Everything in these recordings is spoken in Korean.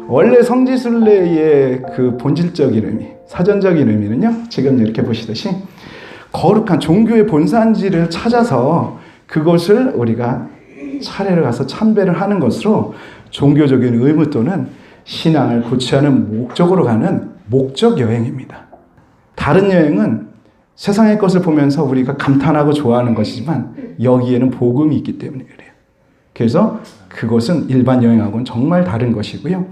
원래 성지순례의 그 본질적인 의미, 사전적인 의미는요, 지금 이렇게 보시듯이 거룩한 종교의 본산지를 찾아서 그것을 우리가 차례를 가서 참배를 하는 것으로 종교적인 의무 또는 신앙을 고취하는 목적으로 가는 목적 여행입니다. 다른 여행은 세상의 것을 보면서 우리가 감탄하고 좋아하는 것이지만 여기에는 복음이 있기 때문에 그래요. 그래서 그것은 일반 여행하고는 정말 다른 것이고요.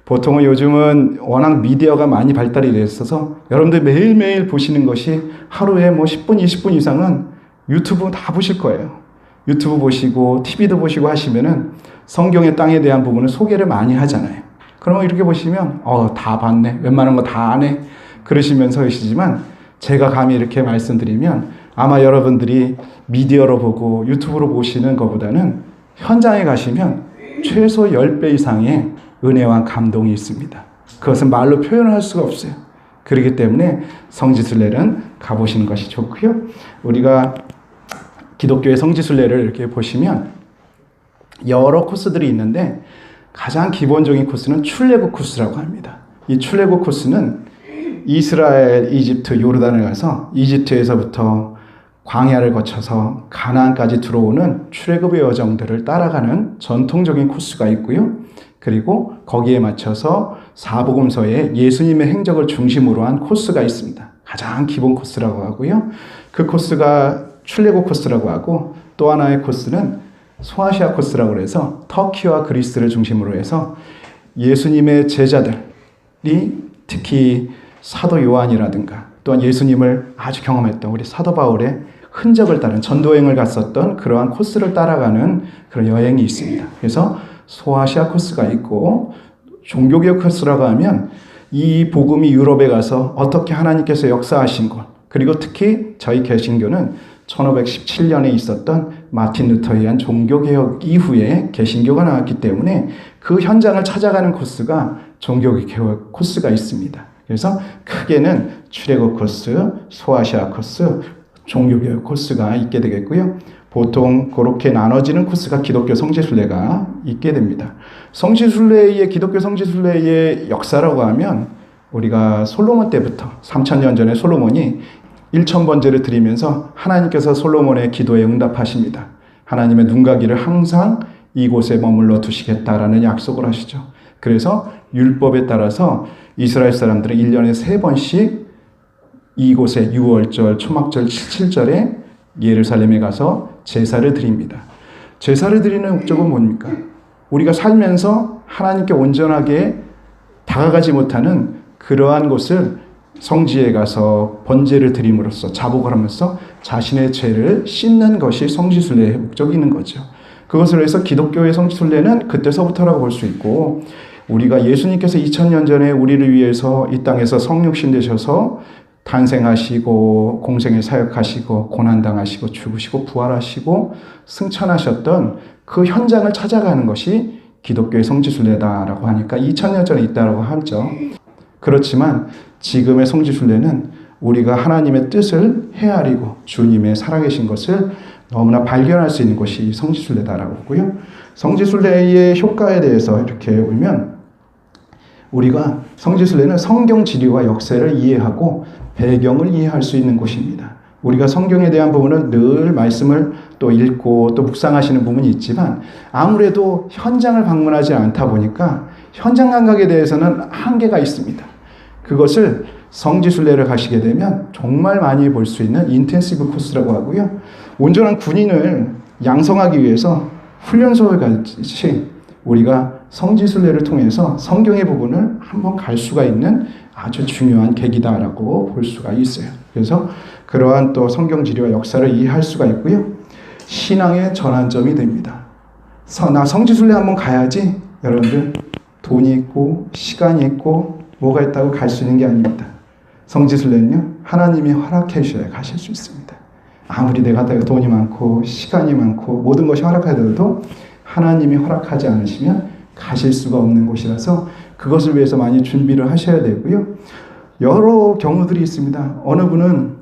보통은 요즘은 워낙 미디어가 많이 발달이 되어 있어서 여러분들 매일매일 보시는 것이 하루에 뭐 10분, 20분 이상은 유튜브 다 보실 거예요. 유튜브 보시고 TV도 보시고 하시면은 성경의 땅에 대한 부분을 소개를 많이 하잖아요. 그러면 이렇게 보시면 다 봤네. 웬만한 거 다 아네. 그러시면서 하시지만 제가 감히 이렇게 말씀드리면 아마 여러분들이 미디어로 보고 유튜브로 보시는 것보다는 현장에 가시면 최소 10배 이상의 은혜와 감동이 있습니다. 그것은 말로 표현할 수가 없어요. 그렇기 때문에 성지순례는 가보시는 것이 좋고요. 우리가 기독교의 성지순례를 이렇게 보시면 여러 코스들이 있는데 가장 기본적인 코스는 출애굽 코스라고 합니다. 이 출애굽 코스는 이스라엘, 이집트, 요르단을 가서 이집트에서부터 광야를 거쳐서 가나안까지 들어오는 출애굽의 여정들을 따라가는 전통적인 코스가 있고요. 그리고 거기에 맞춰서 사복음서에 예수님의 행적을 중심으로 한 코스가 있습니다. 가장 기본 코스라고 하고요. 그 코스가 출애굽 코스라고 하고 또 하나의 코스는 소아시아 코스라고 해서 터키와 그리스를 중심으로 해서 예수님의 제자들이 특히 사도 요한이라든가 또한 예수님을 아주 경험했던 우리 사도 바울의 흔적을 따른 전도여행을 갔었던 그러한 코스를 따라가는 그런 여행이 있습니다. 그래서 소아시아 코스가 있고 종교개혁 코스라고 하면 이 복음이 유럽에 가서 어떻게 하나님께서 역사하신 것 그리고 특히 저희 개신교는 1517년에 있었던 마틴 루터에 의한 종교개혁 이후에 개신교가 나왔기 때문에 그 현장을 찾아가는 코스가 종교개혁 코스가 있습니다. 그래서 크게는 출애굽 코스, 소아시아 코스, 종교개혁 코스가 있게 되겠고요. 보통 그렇게 나눠지는 코스가 기독교 성지순례가 있게 됩니다. 기독교 성지순례의 역사라고 하면 우리가 솔로몬 때부터 3000년 전에 솔로몬이 1000번제를 드리면서 하나님께서 솔로몬의 기도에 응답하십니다. 하나님의 눈가기를 항상 이곳에 머물러 두시겠다라는 약속을 하시죠. 그래서 율법에 따라서 이스라엘 사람들은 1년에 3번씩 이곳에 유월절, 초막절, 7절에 예루살렘에 가서 제사를 드립니다. 제사를 드리는 목적은 뭡니까? 우리가 살면서 하나님께 온전하게 다가가지 못하는 그러한 곳을 성지에 가서 번제를 드림으로써 자복을 하면서 자신의 죄를 씻는 것이 성지순례의 목적이 있는 거죠. 그것을 위해서 기독교의 성지순례는 그때서부터라고 볼 수 있고 우리가 예수님께서 2000년 전에 우리를 위해서 이 땅에서 성육신 되셔서 탄생하시고 공생에 사역하시고 고난당하시고 죽으시고 부활하시고 승천하셨던 그 현장을 찾아가는 것이 기독교의 성지순례다라고 하니까 2000년 전에 있다라고 하죠. 그렇지만 지금의 성지순례는 우리가 하나님의 뜻을 헤아리고 주님의 살아계신 것을 너무나 발견할 수 있는 것이 성지순례다라고 하고요. 성지순례의 효과에 대해서 이렇게 보면 우리가 성지순례는 성경 지리와 역사를 이해하고 배경을 이해할 수 있는 곳입니다. 우리가 성경에 대한 부분은 늘 말씀을 또 읽고 또 묵상하시는 부분이 있지만 아무래도 현장을 방문하지 않다 보니까 현장 감각에 대해서는 한계가 있습니다. 그것을 성지순례를 가시게 되면 정말 많이 볼 수 있는 인텐시브 코스라고 하고요. 온전한 군인을 양성하기 위해서 훈련소에 같이 우리가 성지순례를 통해서 성경의 부분을 한번 갈 수가 있는 아주 중요한 계기다라고 볼 수가 있어요. 그래서 그러한 또 성경 지리와 역사를 이해할 수가 있고요. 신앙의 전환점이 됩니다. 나 성지순례 한번 가야지. 여러분들 돈이 있고 시간이 있고 뭐가 있다고 갈 수 있는 게 아닙니다. 성지순례는요, 하나님이 허락해 주셔야 가실 수 있습니다. 아무리 내가 돈이 많고 시간이 많고 모든 것이 허락하더라도 하나님이 허락하지 않으시면 가실 수가 없는 곳이라서 그것을 위해서 많이 준비를 하셔야 되고요. 여러 경우들이 있습니다. 어느 분은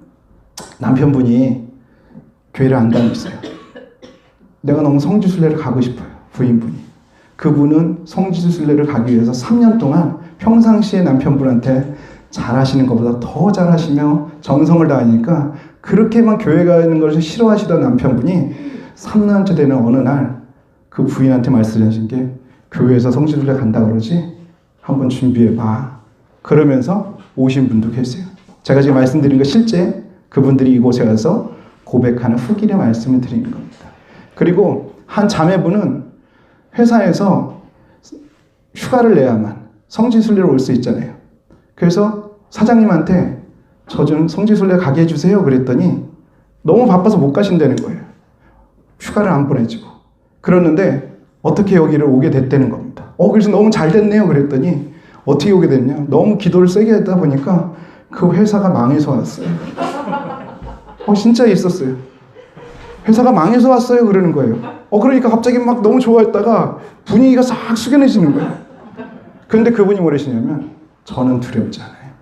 남편분이 교회를 안 다녔어요. 내가 너무 성지순례를 가고 싶어요. 부인분이. 그분은 성지순례를 가기 위해서 3년 동안 평상시에 남편분한테 잘하시는 것보다 더 잘하시며 정성을 다하니까 그렇게만 교회 가는 것을 싫어하시던 남편분이 3년째 되는 어느 날 그 부인한테 말씀하신 게 교회에서 성지순례 간다 그러지? 한번 준비해봐. 그러면서 오신 분도 계세요. 제가 지금 말씀드린 거 실제 그분들이 이곳에 와서 고백하는 후기의 말씀을 드리는 겁니다. 그리고 한 자매분은 회사에서 휴가를 내야만 성지순례로 올 수 있잖아요. 그래서 사장님한테 저 좀 성지순례 가게 해주세요 그랬더니 너무 바빠서 못 가신다는 거예요. 휴가를 안 보내주고. 그러는데 어떻게 여기를 오게 됐다는 겁니다. 그래서 너무 잘 됐네요 그랬더니 어떻게 오게 됐냐. 너무 기도를 세게 했다 보니까 그 회사가 망해서 왔어요. 진짜 있었어요. 회사가 망해서 왔어요 그러는 거예요. 그러니까 갑자기 막 너무 좋아했다가 분위기가 싹 숙연해지는 거예요. 그런데 그분이 뭐라시냐면 저는 두렵지 않아요.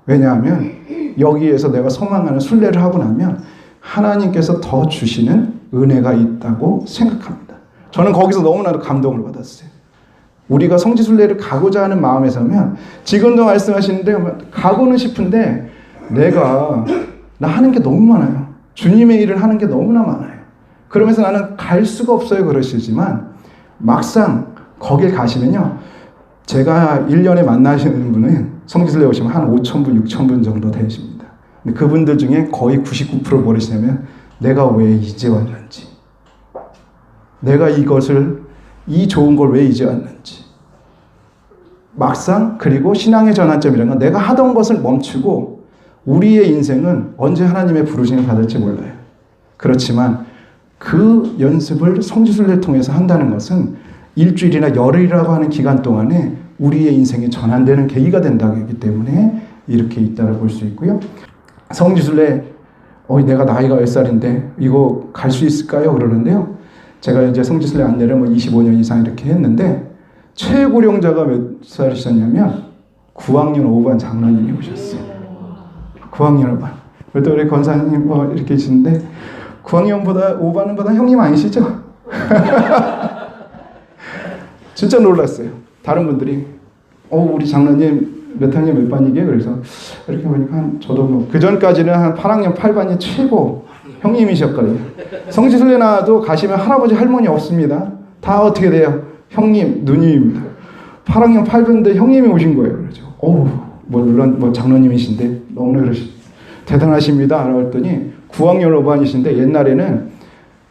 왜냐하면 여기에서 내가 소망하는 순례를 하고 나면 하나님께서 더 주시는 은혜가 있다고 생각합니다. 저는 거기서 너무나도 감동을 받았어요. 우리가 성지순례를 가고자 하는 마음에 서면 지금도 말씀하시는데 가고는 싶은데 나 하는 게 너무 많아요. 주님의 일을 하는 게 너무나 많아요. 그러면서 나는 갈 수가 없어요 그러시지만 막상 거길 가시면요. 제가 1년에 만나시는 분은 성지순례 오시면 한 5,000분, 6,000분 정도 되십니다. 근데 그분들 중에 거의 99% 뭐라시냐면 내가 왜 이제 왔는지, 내가 이 좋은 걸 왜 이제 왔는지. 막상 그리고 신앙의 전환점이라는 건 내가 하던 것을 멈추고 우리의 인생은 언제 하나님의 부르심을 받을지 몰라요. 그렇지만 그 연습을 성지순례를 통해서 한다는 것은 일주일이나 열흘이라고 하는 기간 동안에 우리의 인생이 전환되는 계기가 된다고 했기 때문에 이렇게 있다고 볼 수 있고요. 성지순례 내가 나이가 몇 살인데 이거 갈 수 있을까요? 그러는데요. 제가 이제 성지순례 안내를 25년 이상 이렇게 했는데 최고령자가 몇 살이셨냐면 9학년 5반 장로님이 오셨어요. 9학년 5반. 또 우리 권사님 이렇게 계시는데 9학년보다 5반보다 형님 아니시죠? 진짜 놀랐어요. 다른 분들이 우리 장로님 몇 학년 몇 반이게? 그래서 이렇게 보니까 저도 그 전까지는 한 8학년 8반이 최고 형님이셨거든요. 성지순례 나와도 가시면 할아버지 할머니 없습니다. 다 어떻게 돼요? 형님, 누님입니다. 8학년 8반인데 형님이 오신 거예요. 그러죠. 물론 장로님이신데 너무나 대단하십니다. 라고 했더니 9학년 5반이신데 옛날에는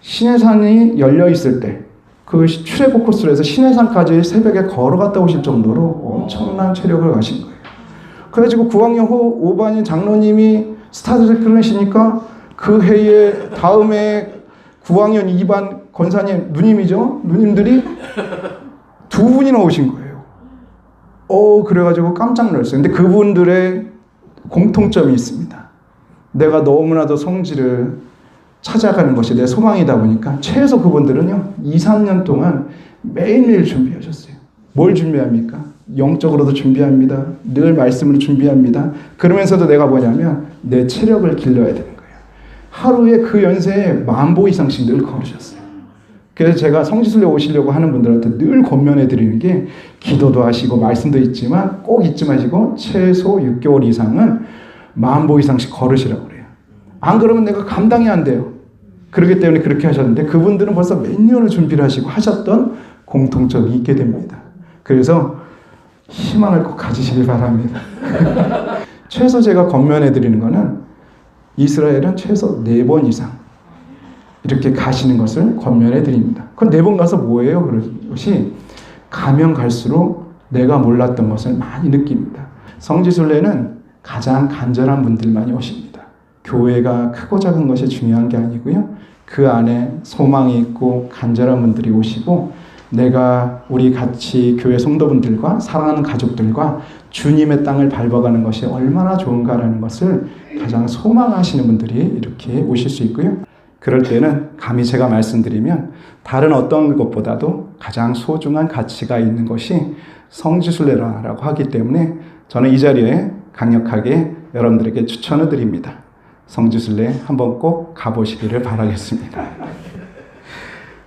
신해산이 열려 있을 때 그 출애굽 코스로 해서 신해산까지 새벽에 걸어갔다 오실 정도로 엄청난 체력을 가신 거예요. 그래가지고 9학년 5반인 장로님이 스타트를 끊으시니까 그 해에 다음에 9학년 2반 권사님 누님이죠? 누님들이 두 분이나 오신 거예요. 그래가지고 깜짝 놀랐어요. 근데 그분들의 공통점이 있습니다. 내가 너무나도 성지를 찾아가는 것이 내 소망이다 보니까 최소 그분들은요 2, 3년 동안 매일매일 준비하셨어요. 뭘 준비합니까? 영적으로도 준비합니다. 늘 말씀으로 준비합니다. 그러면서도 내가 뭐냐면 내 체력을 길러야 되는 거예요. 하루에 그 연세에 10,000보 이상씩 늘 걸으셨어요. 그래서 제가 성지순례 오시려고 하는 분들한테 늘 권면해 드리는 게 기도도 하시고 말씀도 있지만 꼭 잊지 마시고 최소 6개월 이상은 10,000보 이상씩 걸으시라고 그래요. 안 그러면 내가 감당이 안 돼요. 그렇기 때문에 그렇게 하셨는데 그분들은 벌써 몇 년을 준비를 하시고 하셨던 공통점이 있게 됩니다. 그래서 희망을 꼭 가지시길 바랍니다. 최소 제가 권면해 드리는 거는 이스라엘은 최소 4번 이상 이렇게 가시는 것을 권면해 드립니다. 그럼 4번 가서 뭐예요? 그것이 가면 갈수록 내가 몰랐던 것을 많이 느낍니다. 성지순례는 가장 간절한 분들만이 오십니다. 교회가 크고 작은 것이 중요한 게 아니고요. 그 안에 소망이 있고 간절한 분들이 오시고 내가 우리 같이 교회 성도분들과 사랑하는 가족들과 주님의 땅을 밟아가는 것이 얼마나 좋은가라는 것을 가장 소망하시는 분들이 이렇게 오실 수 있고요. 그럴 때는 감히 제가 말씀드리면 다른 어떤 것보다도 가장 소중한 가치가 있는 것이 성지순례라고 하기 때문에 저는 이 자리에 강력하게 여러분들에게 추천을 드립니다. 성지순례 한번 꼭 가보시기를 바라겠습니다.